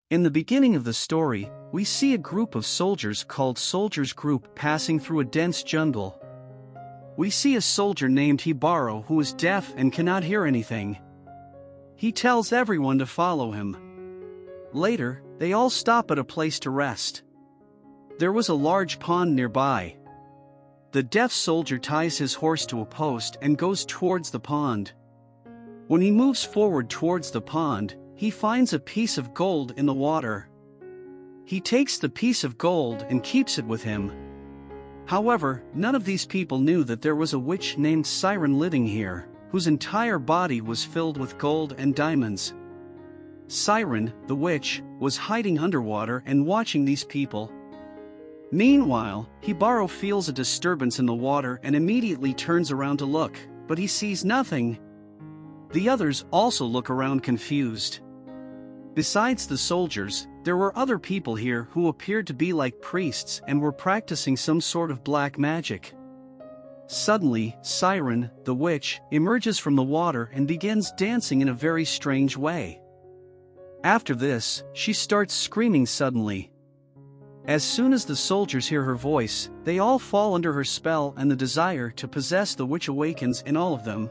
In the beginning of the story, we see a group of soldiers called Soldiers Group passing through a dense jungle. We see a soldier named Hibaro who is deaf and cannot hear anything. He tells everyone to follow him. Later, they all stop at a place to rest. There was a large pond nearby. The deaf soldier ties his horse to a post and goes towards the pond. When he moves forward towards the pond, he finds a piece of gold in the water. He takes the piece of gold and keeps it with him. However, none of these people knew that there was a witch named Siren living here, whose entire body was filled with gold and diamonds. Siren, the witch, was hiding underwater and watching these people. Meanwhile, Hibaro feels a disturbance in the water and immediately turns around to look, but he sees nothing. The others also look around confused. Besides the soldiers, there were other people here who appeared to be like priests and were practicing some sort of black magic. Suddenly, Siren, the witch, emerges from the water and begins dancing in a very strange way. After this, she starts screaming suddenly. As soon as the soldiers hear her voice, they all fall under her spell and the desire to possess the witch awakens in all of them.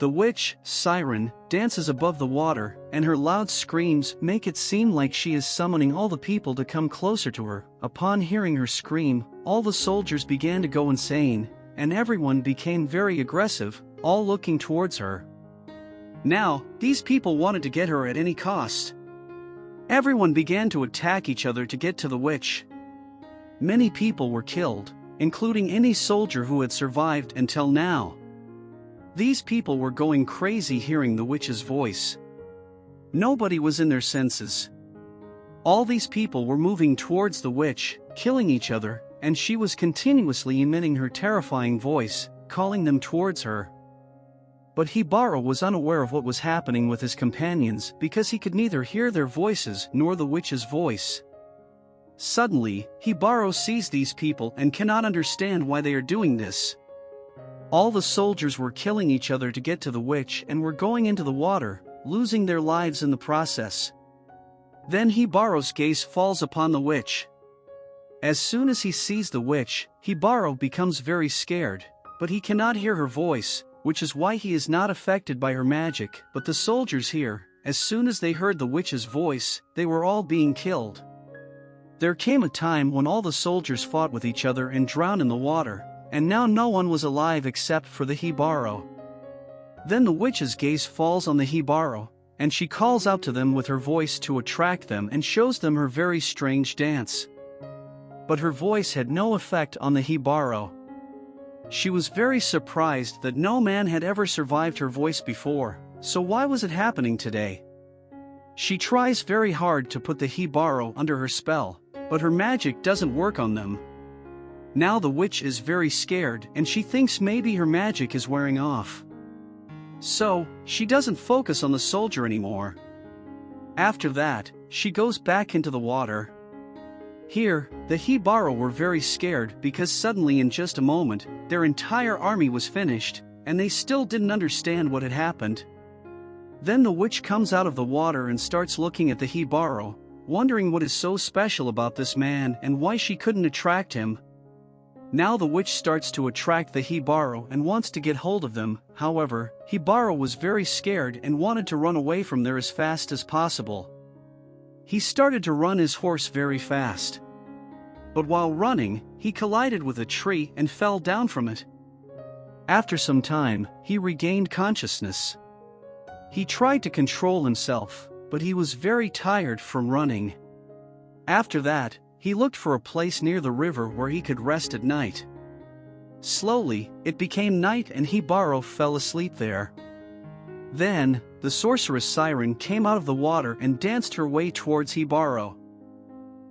The witch, Siren, dances above the water, and her loud screams make it seem like she is summoning all the people to come closer to her. Upon hearing her scream, all the soldiers began to go insane, and everyone became very aggressive, all looking towards her. Now, these people wanted to get her at any cost. Everyone began to attack each other to get to the witch. Many people were killed, including any soldier who had survived until now. These people were going crazy hearing the witch's voice. Nobody was in their senses. All these people were moving towards the witch, killing each other, and she was continuously emitting her terrifying voice, calling them towards her. But Hibaro was unaware of what was happening with his companions because he could neither hear their voices nor the witch's voice. Suddenly, Hibaro sees these people and cannot understand why they are doing this. All the soldiers were killing each other to get to the witch and were going into the water, losing their lives in the process. Then Hibaro's gaze falls upon the witch. As soon as he sees the witch, Hibaro becomes very scared, but he cannot hear her voice, which is why he is not affected by her magic. But the soldiers here, as soon as they heard the witch's voice, they were all being killed. There came a time when all the soldiers fought with each other and drowned in the water, and now no one was alive except for the Hibaro. Then the witch's gaze falls on the Hibaro, and she calls out to them with her voice to attract them and shows them her very strange dance. But her voice had no effect on the Hibaro. She was very surprised that no man had ever survived her voice before, so why was it happening today? She tries very hard to put the Hibaro under her spell, but her magic doesn't work on them. Now the witch is very scared and she thinks maybe her magic is wearing off. So, she doesn't focus on the soldier anymore. After that, she goes back into the water. Here, the Hibaro were very scared because suddenly in just a moment, their entire army was finished, and they still didn't understand what had happened. Then the witch comes out of the water and starts looking at the Hibaro, wondering what is so special about this man and why she couldn't attract him. Now the witch starts to attract the Hibaro and wants to get hold of them. However, Hibaro was very scared and wanted to run away from there as fast as possible. He started to run his horse very fast. But while running, he collided with a tree and fell down from it. After some time, he regained consciousness. He tried to control himself, but he was very tired from running. After that, he looked for a place near the river where he could rest at night. Slowly, it became night and Hibaro fell asleep there. Then, the sorceress Siren came out of the water and danced her way towards Hibaro.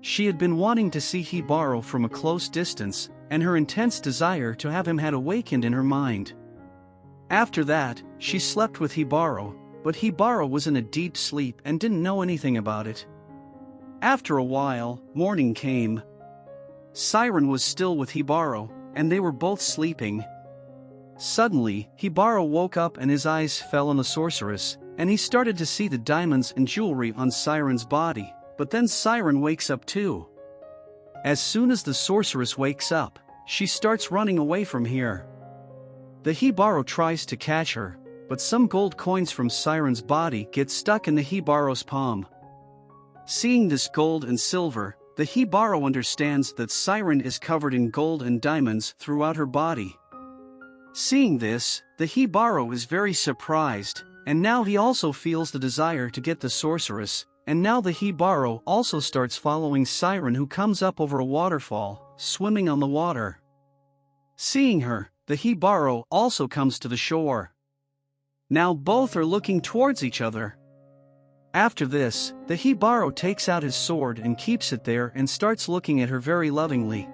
She had been wanting to see Hibaro from a close distance, and her intense desire to have him had awakened in her mind. After that, she slept with Hibaro, but Hibaro was in a deep sleep and didn't know anything about it. After a while, morning came. Siren was still with Hibaro, and they were both sleeping. Suddenly, Hibaro woke up and his eyes fell on the sorceress, and he started to see the diamonds and jewelry on Siren's body, but then Siren wakes up too. As soon as the sorceress wakes up, she starts running away from here. The Hibaro tries to catch her, but some gold coins from Siren's body get stuck in the Hibaro's palm. Seeing this gold and silver, the Hibaro understands that Siren is covered in gold and diamonds throughout her body. Seeing this, the Hibaro is very surprised, and now he also feels the desire to get the sorceress, and now the Hibaro also starts following Siren, who comes up over a waterfall, swimming on the water. Seeing her, the Hibaro also comes to the shore. Now both are looking towards each other. After this, the Hibaro takes out his sword and keeps it there and starts looking at her very lovingly.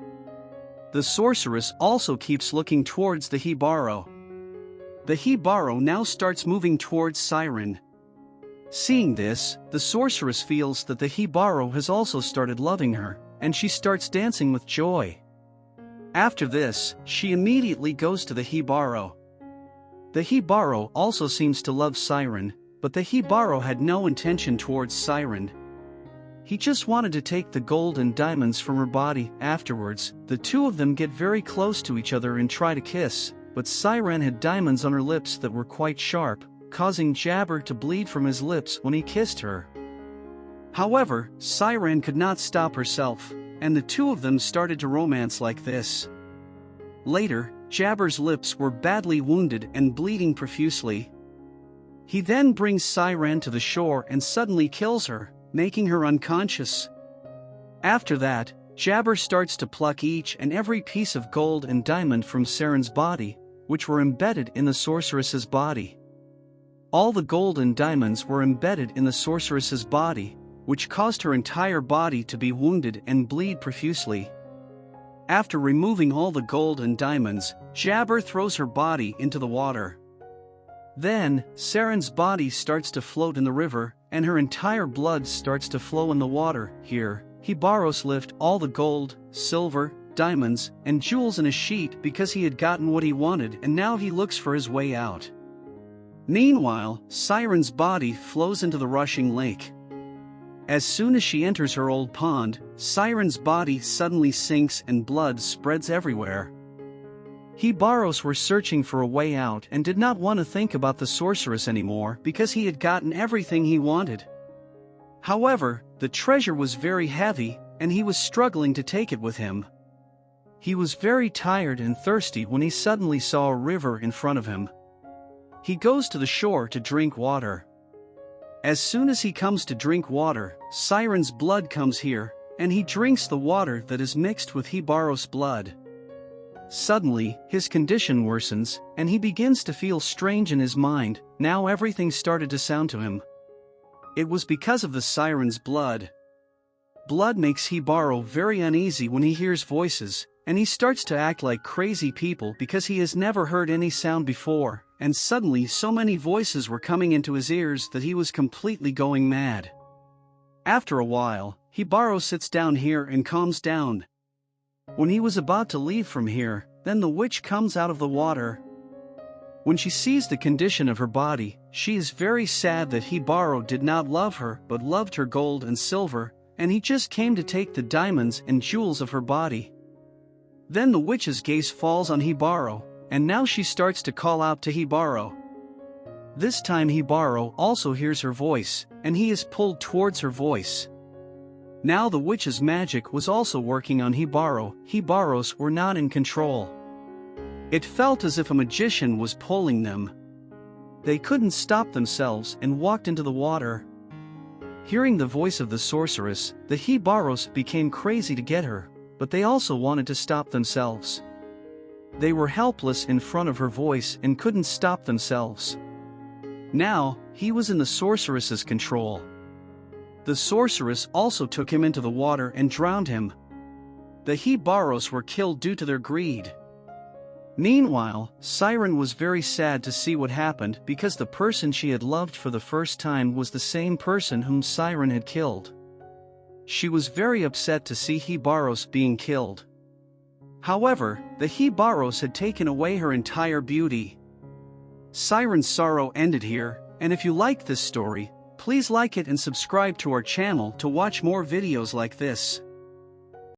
The sorceress also keeps looking towards the Hibaro. The Hibaro now starts moving towards Siren. Seeing this, the sorceress feels that the Hibaro has also started loving her, and she starts dancing with joy. After this, she immediately goes to the Hibaro. The Hibaro also seems to love Siren, but the Hibaro had no intention towards Siren. He just wanted to take the gold and diamonds from her body. Afterwards, the two of them get very close to each other and try to kiss, but Siren had diamonds on her lips that were quite sharp, causing Jabber to bleed from his lips when he kissed her. However, Siren could not stop herself, and the two of them started to romance like this. Later, Jabber's lips were badly wounded and bleeding profusely. He then brings Siren to the shore and suddenly kills her, making her unconscious. After that, Jabber starts to pluck each and every piece of gold and diamond from Siren's body, which were embedded in the sorceress's body. All the gold and diamonds were embedded in the sorceress's body, which caused her entire body to be wounded and bleed profusely. After removing all the gold and diamonds, Jabber throws her body into the water. Then, Siren's body starts to float in the river, and her entire blood starts to flow in the water. Here, Hibaros left all the gold, silver, diamonds, and jewels in a sheet because he had gotten what he wanted, and now he looks for his way out. Meanwhile, Siren's body flows into the rushing lake. As soon as she enters her old pond, Siren's body suddenly sinks and blood spreads everywhere. Hibaros were searching for a way out and did not want to think about the sorceress anymore because he had gotten everything he wanted. However, the treasure was very heavy, and he was struggling to take it with him. He was very tired and thirsty when he suddenly saw a river in front of him. He goes to the shore to drink water. As soon as he comes to drink water, Siren's blood comes here, and he drinks the water that is mixed with Hibaros' blood. Suddenly, his condition worsens, and he begins to feel strange in his mind. Now everything started to sound to him. It was because of the Siren's blood. Blood makes Hibaro very uneasy when he hears voices, and he starts to act like crazy people because he has never heard any sound before, and suddenly so many voices were coming into his ears that he was completely going mad. After a while, Hibaro sits down here and calms down. When he was about to leave from here, then the witch comes out of the water. When she sees the condition of her body, she is very sad that Hibaro did not love her but loved her gold and silver, and he just came to take the diamonds and jewels of her body. Then the witch's gaze falls on Hibaro, and now she starts to call out to Hibaro. This time Hibaro also hears her voice, and he is pulled towards her voice. Now the witch's magic was also working on Hibaro. Hibaros were not in control. It felt as if a magician was pulling them. They couldn't stop themselves and walked into the water. Hearing the voice of the sorceress, the Hibaros became crazy to get her, but they also wanted to stop themselves. They were helpless in front of her voice and couldn't stop themselves. Now, he was in the sorceress's control. The sorceress also took him into the water and drowned him. The Hibaros were killed due to their greed. Meanwhile, Siren was very sad to see what happened because the person she had loved for the first time was the same person whom Siren had killed. She was very upset to see Hibaros being killed. However, the Hibaros had taken away her entire beauty. Siren's sorrow ended here, and if you like this story, Please like it and subscribe to our channel to watch more videos like this.